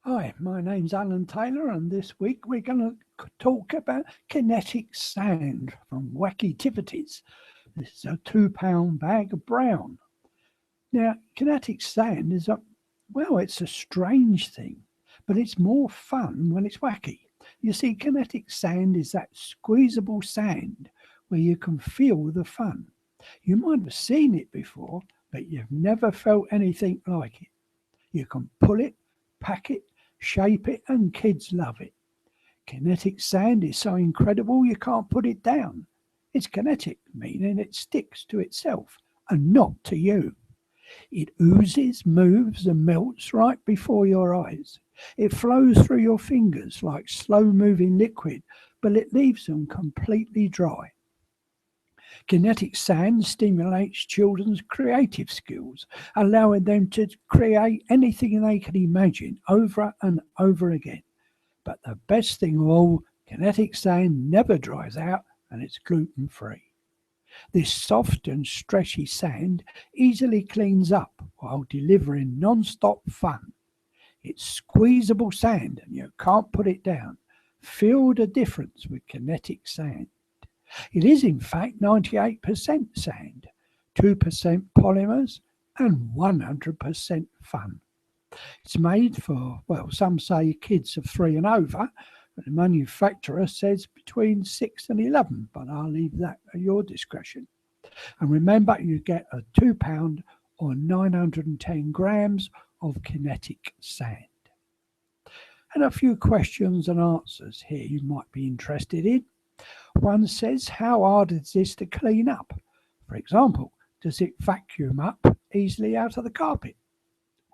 Hi, my name's Alan Taylor, and this week we're going to talk about kinetic sand from wacky-tivities. This is a £2 bag of brown. Now, kinetic sand is it's a strange thing, but it's more fun when it's wacky. You see, kinetic sand is that squeezable sand where you can feel the fun. You might have seen it before, but you've never felt anything like it. You can pull it, pack it, shape it, and kids love it. Kinetic sand is so incredible you can't put it down. It's kinetic, meaning it sticks to itself and not to you. It oozes, moves, and melts right before your eyes. It flows through your fingers like slow-moving liquid, but it leaves them completely dry. Kinetic sand stimulates children's creative skills, allowing them to create anything they can imagine over and over again. But the best thing of all, kinetic sand never dries out and it's gluten-free. This soft and stretchy sand easily cleans up while delivering non-stop fun. It's squeezable sand and you can't put it down. Feel the difference with kinetic sand. It is in fact 98% sand, 2% polymers, and 100% fun. It's made for, some say kids of 3 and over, but the manufacturer says between 6 and 11, but I'll leave that at your discretion. And remember, you get a £2 or 910 grams of kinetic sand. And a few questions and answers here you might be interested in. One says, how hard is this to clean up? For example, does it vacuum up easily out of the carpet?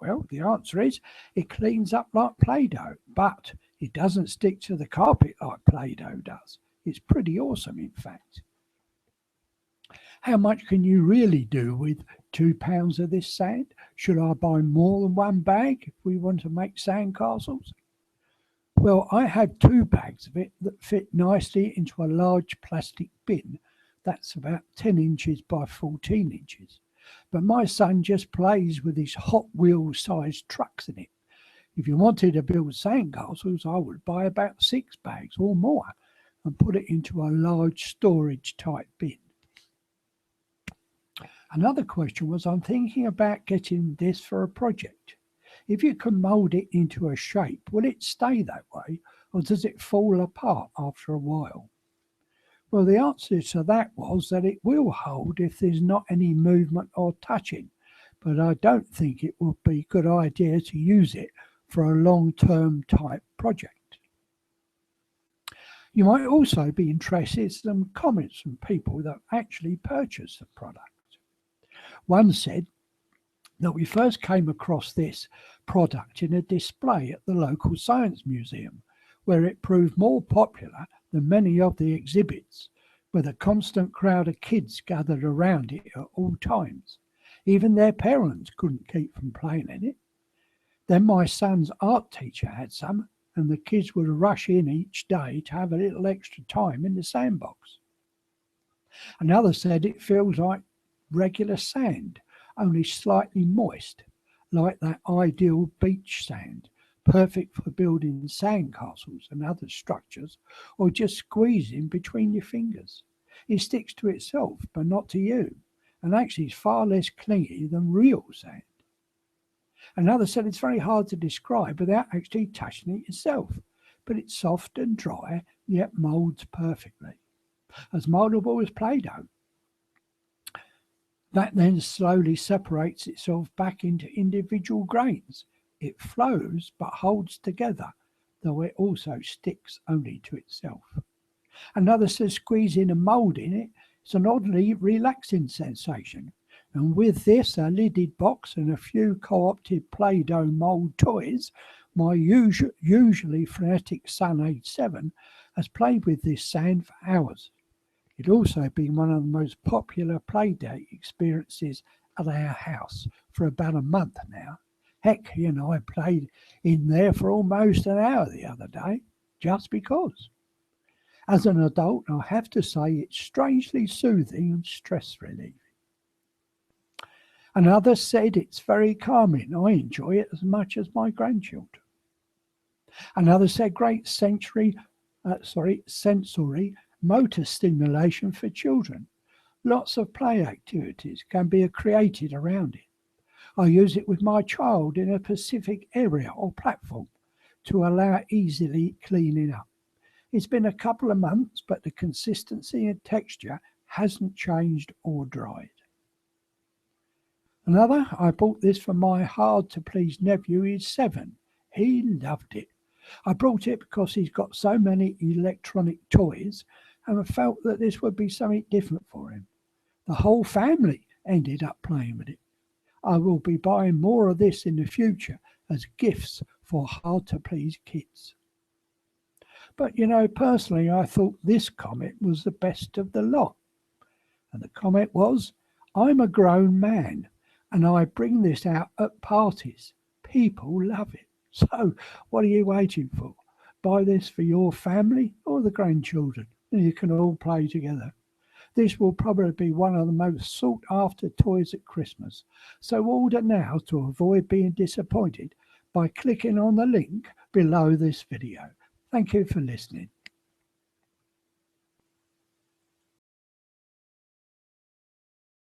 Well, the answer is it cleans up like Play-Doh, but it doesn't stick to the carpet like Play-Doh does. It's pretty awesome, in fact. How much can you really do with £2 of this sand? Should I buy more than one bag if we want to make sand castles? Well, I have 2 bags of it that fit nicely into a large plastic bin that's about 10 inches by 14 inches. But my son just plays with his Hot Wheels sized trucks in it. If you wanted to build sandcastles, I would buy about 6 bags or more and put it into a large storage type bin. Another question was, I'm thinking about getting this for a project. If you can mould it into a shape, will it stay that way or does it fall apart after a while? Well, the answer to that was that it will hold if there's not any movement or touching, but I don't think it would be a good idea to use it for a long-term type project. You might also be interested in some comments from people that actually purchased the product. One said that we first came across this product in a display at the local science museum, where it proved more popular than many of the exhibits, with a constant crowd of kids gathered around it at all times. Even their parents couldn't keep from playing in it. Then my son's art teacher had some, and the kids would rush in each day to have a little extra time in the sandbox. Another said it feels like regular sand, only slightly moist, like that ideal beach sand, perfect for building sandcastles and other structures, or just squeezing between your fingers. It sticks to itself, but not to you, and actually is far less clingy than real sand. Another said it's very hard to describe without actually touching it yourself, but it's soft and dry, yet moulds perfectly. As mouldable as Play-Doh. That then slowly separates itself back into individual grains. It flows but holds together, though it also sticks only to itself. Another says squeezing and moulding it is an oddly relaxing sensation. And with this, a lidded box and a few co-opted Play-Doh mould toys, my usually frenetic son, age 7, has played with this sand for hours. It's also been one of the most popular play-date experiences at our house for about a month now. Heck, he and I played in there for almost an hour the other day, just because. As an adult, I have to say it's strangely soothing and stress relieving. Another said it's very calming. I enjoy it as much as my grandchildren. Another said great sensory motor stimulation for children. Lots of play activities can be created around it. I use it with my child in a specific area or platform to allow easily cleaning up. It's been a couple of months, but the consistency and texture hasn't changed or dried. Another, I bought this for my hard-to-please nephew. He's 7. He loved it. I brought it because he's got so many electronic toys and I felt that this would be something different for him. The whole family ended up playing with it. I will be buying more of this in the future as gifts for hard-to-please kids. But personally, I thought this comment was the best of the lot. And the comment was, I'm a grown man and I bring this out at parties. People love it. So what are you waiting for? Buy this for your family or the grandchildren and you can all play together. This will probably be one of the most sought after toys at Christmas. So order now to avoid being disappointed by clicking on the link below this video. Thank you for listening.